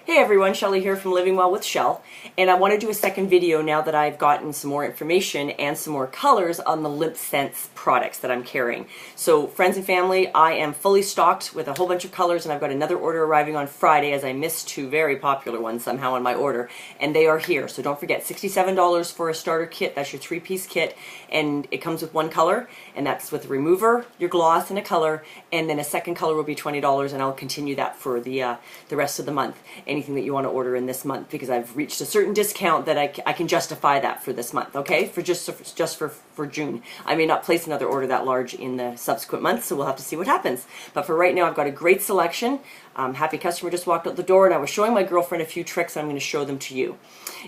Hey everyone, Shelly here from Living Well with Shell, and I want to do a second video now that I've gotten some more information and some more colors on the LipSense products that I'm carrying. So friends and family, I am fully stocked with a whole bunch of colors, and I've got another order arriving on Friday as I missed two very popular ones somehow on my order, and they are here. So don't forget, $67 for a starter kit. That's your three-piece kit, and it comes with one color, and that's with a remover, your gloss, and a color, and then a second color will be $20, and I'll continue that for the rest of the month. Anything that you want to order in this month, because I've reached a certain discount that I can justify that for this month, okay? For just for June. I may not place another order that large in the subsequent months, so we'll have to see what happens. But for right now, I've got a great selection. Happy customer just walked out the door, and I was showing my girlfriend a few tricks. I'm going to show them to you.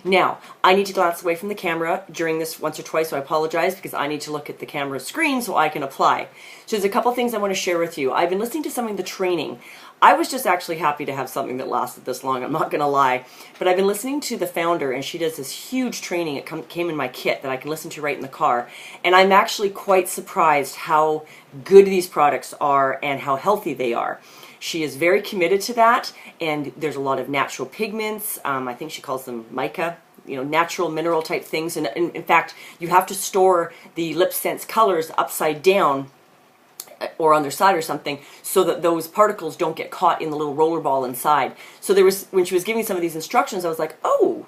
Now, I need to glance away from the camera during this once or twice, so I apologize, because I need to look at the camera screen so I can apply. So there's a couple things I want to share with you. I've been listening to some of the training. I was just actually happy to have something that lasted this long, I'm not going to lie. But I've been listening to the founder, and she does this huge training. It came in my kit that I can listen to right in the car. And I'm actually quite surprised how good these products are and how healthy they are. She is very committed to that, and there's a lot of natural pigments. I think she calls them mica, you know, natural mineral type things. And in fact, you have to store the LipSense colors upside down or on their side or something, so that those particles don't get caught in the little roller ball inside. So there was, when she was giving some of these instructions, I was like, oh,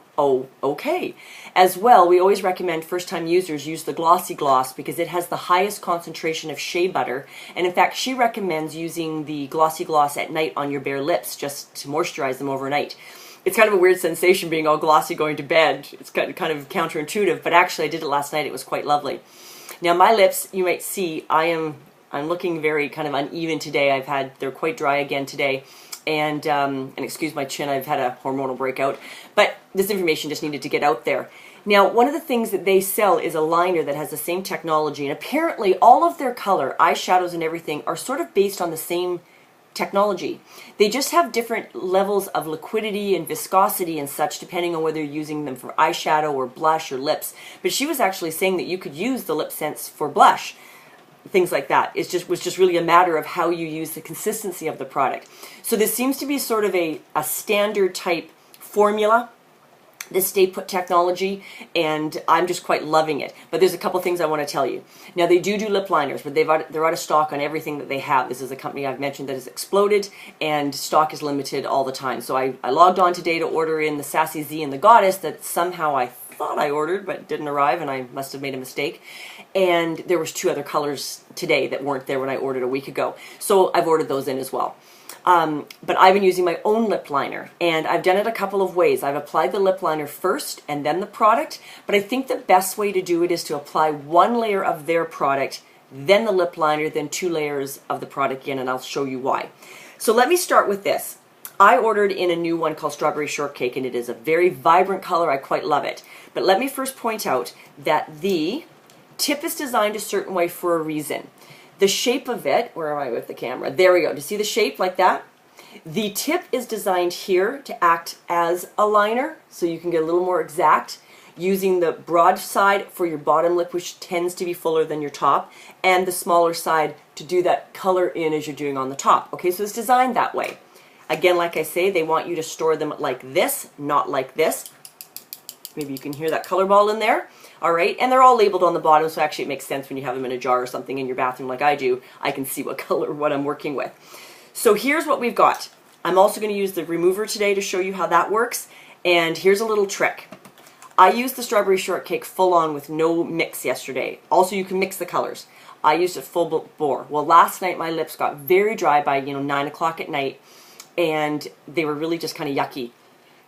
okay. As well, we always recommend first-time users use the Glossy Gloss because it has the highest concentration of shea butter. And in fact, she recommends using the Glossy Gloss at night on your bare lips just to moisturize them overnight. It's kind of a weird sensation being all glossy going to bed. It's kind of counterintuitive, but actually I did it last night. It was quite lovely. Now my lips, you might see, I'm looking very kind of uneven today. They're quite dry again today. And excuse my chin, I've had a hormonal breakout. But this information just needed to get out there. Now, one of the things that they sell is a liner that has the same technology. And apparently all of their color, eyeshadows and everything, are sort of based on the same technology. They just have different levels of liquidity and viscosity and such, depending on whether you're using them for eyeshadow or blush or lips. But she was actually saying that you could use the LipSense for blush. Things like that. It was just really a matter of how you use the consistency of the product. So this seems to be sort of a standard type formula, this Stay Put technology, and I'm just quite loving it. But there's a couple things I want to tell you. Now they do lip liners, but they're out of stock on everything that they have. This is a company I've mentioned that has exploded, and stock is limited all the time. So I logged on today to order in the Sassy Z and the Goddess that somehow I thought I ordered but didn't arrive, and I must have made a mistake. And there was two other colors today that weren't there when I ordered a week ago. So I've ordered those in as well. But I've been using my own lip liner, and I've done it a couple of ways. I've applied the lip liner first and then the product, but I think the best way to do it is to apply one layer of their product, then the lip liner, then 2 layers of the product again, and I'll show you why. So let me start with this. I ordered in a new one called Strawberry Shortcake, and it is a very vibrant color. I quite love it. But let me first point out that the tip is designed a certain way for a reason. The shape of it, where am I with the camera? There we go. Do you see the shape like that? The tip is designed here to act as a liner, so you can get a little more exact, using the broad side for your bottom lip, which tends to be fuller than your top, and the smaller side to do that color in as you're doing on the top. Okay, so it's designed that way. Again, like I say, they want you to store them like this, not like this. Maybe you can hear that color ball in there. All right, and they're all labeled on the bottom, so actually it makes sense when you have them in a jar or something in your bathroom like I do. I can see what color, what I'm working with. So here's what we've got. I'm also going to use the remover today to show you how that works. And here's a little trick. I used the Strawberry Shortcake full on with no mix yesterday. Also, you can mix the colors. I used it full bore. Well, last night my lips got very dry by 9 o'clock at night, and they were really just kind of yucky.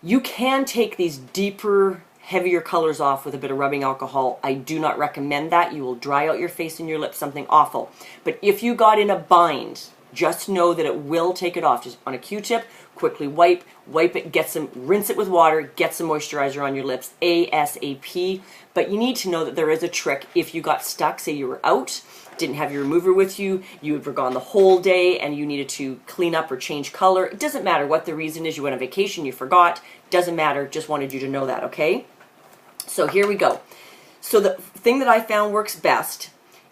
You can take these deeper, heavier colors off with a bit of rubbing alcohol. I do not recommend that. You will dry out your face and your lips, something awful. But if you got in a bind, just know that it will take it off. Just on a Q-tip, quickly wipe it, rinse it with water, get some moisturizer on your lips ASAP. But you need to know that there is a trick. If you got stuck, say you were out, didn't have your remover with you, you were gone the whole day, and you needed to clean up or change color. It doesn't matter what the reason is. You went on vacation, you forgot. Doesn't matter. Just wanted you to know that, okay? So here we go. So the thing that I found works best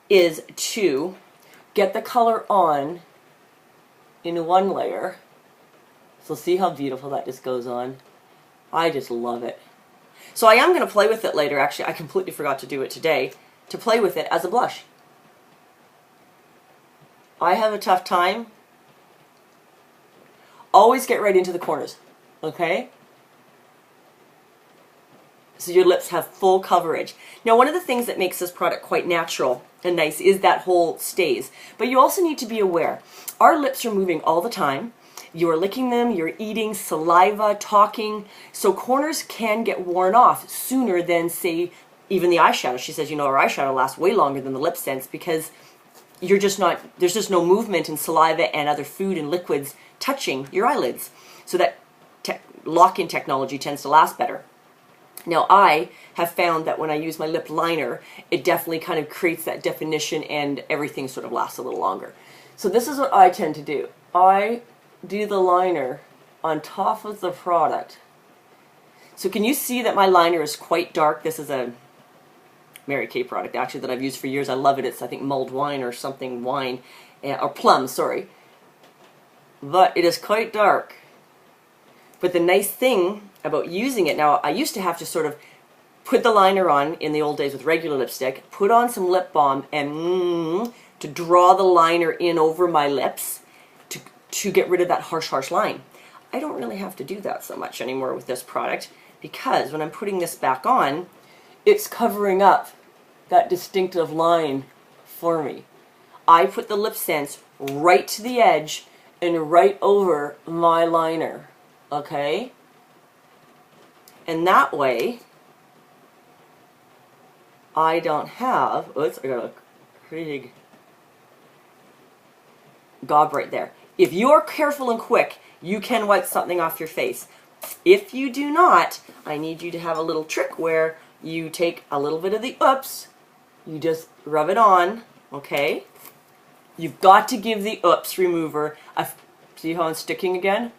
is to get the color on in one layer So see how beautiful that just goes on? I just love it. So I am going to play with it later. Actually, I completely forgot to do it today. To play with it as a blush. I have a tough time. Always get right into the corners. Okay? So your lips have full coverage. Now, one of the things that makes this product quite natural and nice is that whole stays. But you also need to be aware. Our lips are moving all the time. You're licking them, you're eating, saliva, talking. So corners can get worn off sooner than, say, even the eyeshadow. She says, you know, our eyeshadow lasts way longer than the LipSense because you're just not, there's just no movement in saliva and other food and liquids touching your eyelids. So that lock-in technology tends to last better. Now, I have found that when I use my lip liner, it definitely kind of creates that definition and everything sort of lasts a little longer. So this is what I tend to do. I do the liner on top of the product. So can you see that my liner is quite dark? This is a Mary Kay product, actually, that I've used for years. I love it. It's, I think, mulled wine or something wine, or plum, sorry. But it is quite dark. But the nice thing about using it, now I used to have to sort of put the liner on in the old days with regular lipstick, put on some lip balm, and to draw the liner in over my lips to get rid of that harsh line. I don't really have to do that so much anymore with this product because when I'm putting this back on, it's covering up that distinctive line for me. I put the LipSense right to the edge and right over my liner, okay? And that way, I don't have, oops, I got a big gob right there. If you're careful and quick, you can wipe something off your face. If you do not, I need you to have a little trick where you take a little bit of the oops, you just rub it on, okay? You've got to give the oops remover a, see how I'm sticking again?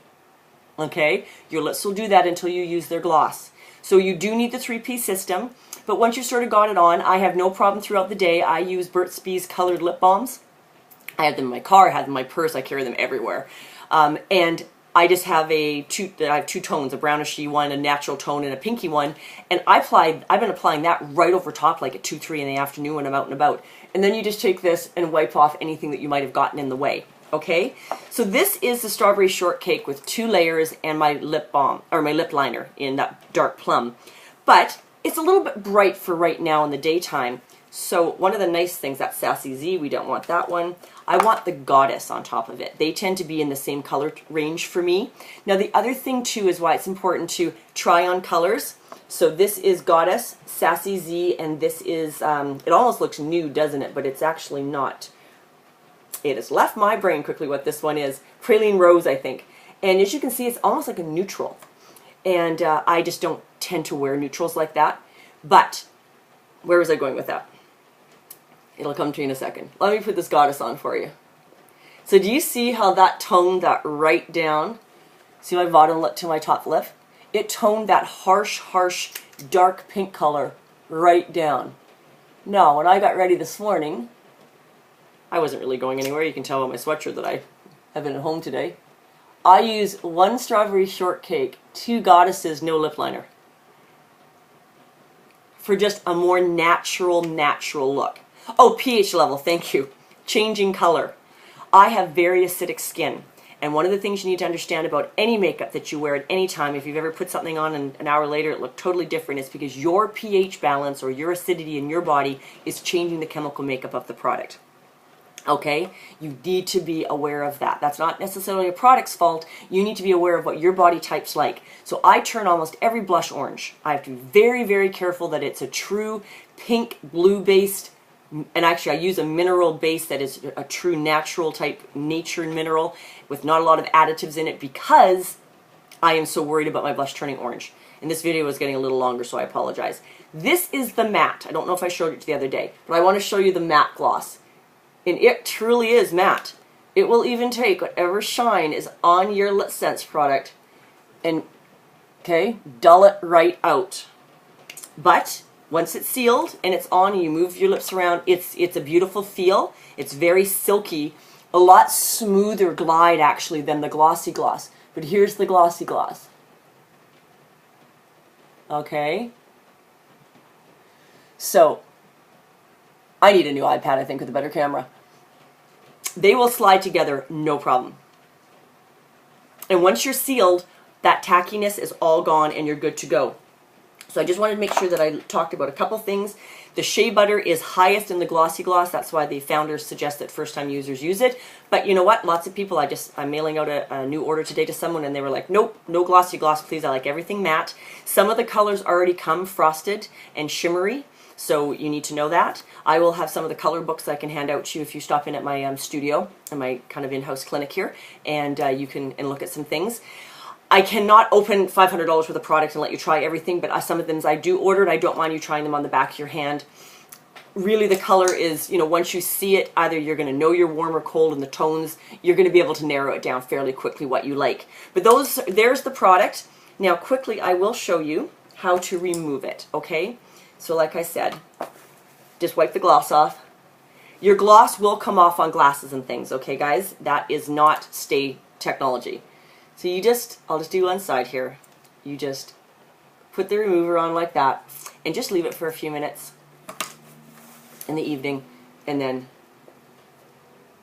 Okay, your lips will do that until you use their gloss. So you do need the 3-piece system, but once you sort of got it on, I have no problem throughout the day. I use Burt's Bees colored lip balms. I have them in my car, I have them in my purse, I carry them everywhere. And I just have I have two tones, a brownishy one, a natural tone, and a pinky one. And I've been applying that right over top, like at 2, 3 in the afternoon when I'm out and about. And then you just take this and wipe off anything that you might have gotten in the way. Okay, so this is the strawberry shortcake with 2 layers and my lip balm, or my lip liner in that dark plum. But it's a little bit bright for right now in the daytime. So one of the nice things, that Sassy Z, we don't want that one. I want the Goddess on top of it. They tend to be in the same color range for me. Now the other thing too is why it's important to try on colors. So this is Goddess, Sassy Z, and this is, it almost looks new, doesn't it? But it's actually not. It has left my brain quickly what this one is. Praline Rose, I think. And as you can see, it's almost like a neutral. And I just don't tend to wear neutrals like that. But where was I going with that? It'll come to you in a second. Let me put this Goddess on for you. So do you see how that toned that right down? See my bottom lip to my top lip? It toned that harsh, dark pink color right down. Now, when I got ready this morning, I wasn't really going anywhere. You can tell by my sweatshirt that I have been at home today. I use 1 strawberry shortcake, 2 Goddesses, no lip liner. For just a more natural look. Oh, pH level, thank you. Changing color. I have very acidic skin. And one of the things you need to understand about any makeup that you wear at any time, if you've ever put something on and an hour later it looked totally different, is because your pH balance or your acidity in your body is changing the chemical makeup of the product. Okay? You need to be aware of that. That's not necessarily a product's fault. You need to be aware of what your body type's like. So I turn almost every blush orange. I have to be very, very careful that it's a true pink, blue-based, and actually I use a mineral base that is a true natural type nature mineral with not a lot of additives in it because I am so worried about my blush turning orange. And this video is getting a little longer, so I apologize. This is the matte. I don't know if I showed it the other day, but I want to show you the matte gloss. And it truly is matte. It will even take whatever shine is on your LipSense product and, okay, dull it right out. But once it's sealed and it's on and you move your lips around, it's a beautiful feel. It's very silky, a lot smoother glide actually than the glossy gloss. But here's the glossy gloss. Okay. So, I need a new iPad, I think, with a better camera. They will slide together, no problem. And once you're sealed, that tackiness is all gone and you're good to go. So I just wanted to make sure that I talked about a couple things. The shea butter is highest in the glossy gloss. That's why the founders suggest that first-time users use it. But you know what? Lots of people, I'm mailing out a new order today to someone and they were like, nope, no glossy gloss, please. I like everything matte. Some of the colors already come frosted and shimmery, so you need to know that. I will have some of the color books that I can hand out to you if you stop in at my studio, in my kind of in-house clinic here, and you can look at some things. I cannot open $500 worth of product and let you try everything, but some of them I do order, and I don't mind you trying them on the back of your hand. Really, the color is, you know, once you see it, either you're going to know you're warm or cold in the tones, you're going to be able to narrow it down fairly quickly what you like. But there's the product. Now, quickly, I will show you how to remove it, okay? So like I said, just wipe the gloss off. Your gloss will come off on glasses and things, okay, guys? That is not stay technology. So I'll just do one side here. You just put the remover on like that and just leave it for a few minutes in the evening, and then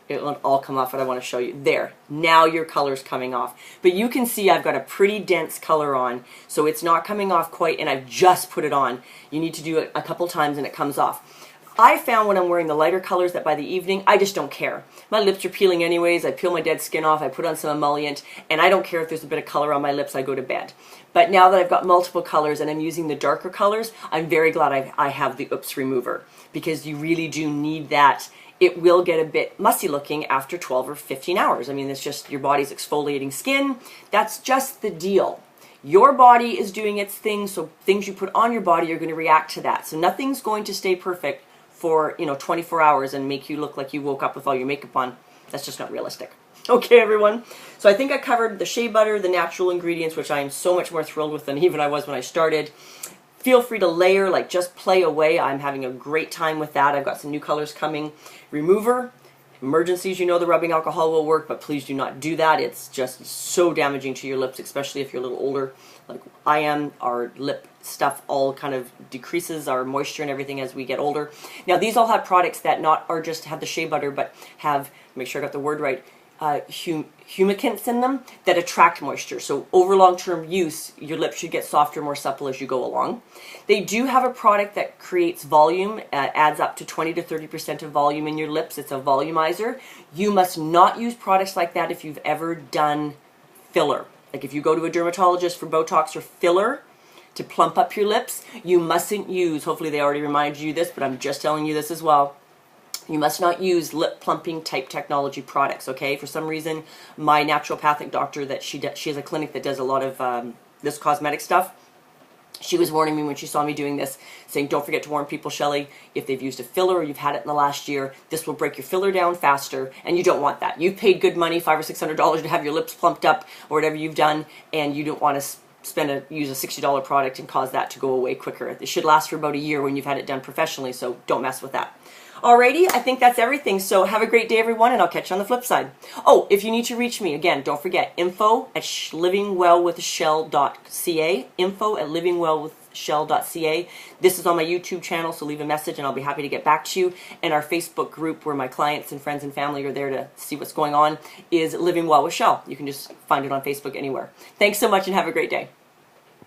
it will all come off what I want to show you. There, now your color's coming off. But you can see I've got a pretty dense color on, so it's not coming off quite, and I've just put it on. You need to do it a couple times and it comes off. I found when I'm wearing the lighter colors that by the evening, I just don't care. My lips are peeling anyways, I peel my dead skin off, I put on some emollient, and I don't care if there's a bit of color on my lips, I go to bed. But now that I've got multiple colors and I'm using the darker colors, I'm very glad I have the Oops remover, because you really do need that. It will get a bit mussy looking after 12 or 15 hours. I mean, it's just your body's exfoliating skin. That's just the deal. Your body is doing its thing, so things you put on your body are going to react to that. So nothing's going to stay perfect for 24 hours and make you look like you woke up with all your makeup on. That's just not realistic. Okay, everyone. So I think I covered the shea butter, the natural ingredients, which I am so much more thrilled with than even I was when I started. Feel free to layer, like just play away. I'm having a great time with that. I've got some new colors coming. Remover. Emergencies, you know the rubbing alcohol will work, but please do not do that. It's just so damaging to your lips, especially if you're a little older, like I am. Our lip stuff all kind of decreases, our moisture and everything as we get older. Now, these all have products that not are just have the shea butter, but have, make sure I got the word right, humectants in them that attract moisture. So over long-term use, your lips should get softer, more supple as you go along. They do have a product that creates volume, adds up to 20 to 30% of volume in your lips. It's a volumizer. You must not use products like that if you've ever done filler. Like if you go to a dermatologist for Botox or filler to plump up your lips, you mustn't use, hopefully they already reminded you this, but I'm just telling you this as well, you must not use lip plumping type technology products, okay? For some reason, my naturopathic doctor that she has a clinic that does a lot of this cosmetic stuff, she was warning me when she saw me doing this, saying, don't forget to warn people, Shelley, if they've used a filler or you've had it in the last year, this will break your filler down faster, and you don't want that. You've paid good money, $500 or $600 to have your lips plumped up or whatever you've done, and you don't want to use a $60 product and cause that to go away quicker. It should last for about a year when you've had it done professionally, so don't mess with that. Alrighty, I think that's everything. So have a great day, everyone, and I'll catch you on the flip side. Oh, if you need to reach me, again, don't forget, info@livingwellwithshell.ca, info@livingwellwithshell.ca. This is on my YouTube channel, so leave a message and I'll be happy to get back to you. And our Facebook group, where my clients and friends and family are there to see what's going on, is Living Well with Shell. You can just find it on Facebook anywhere. Thanks so much and have a great day.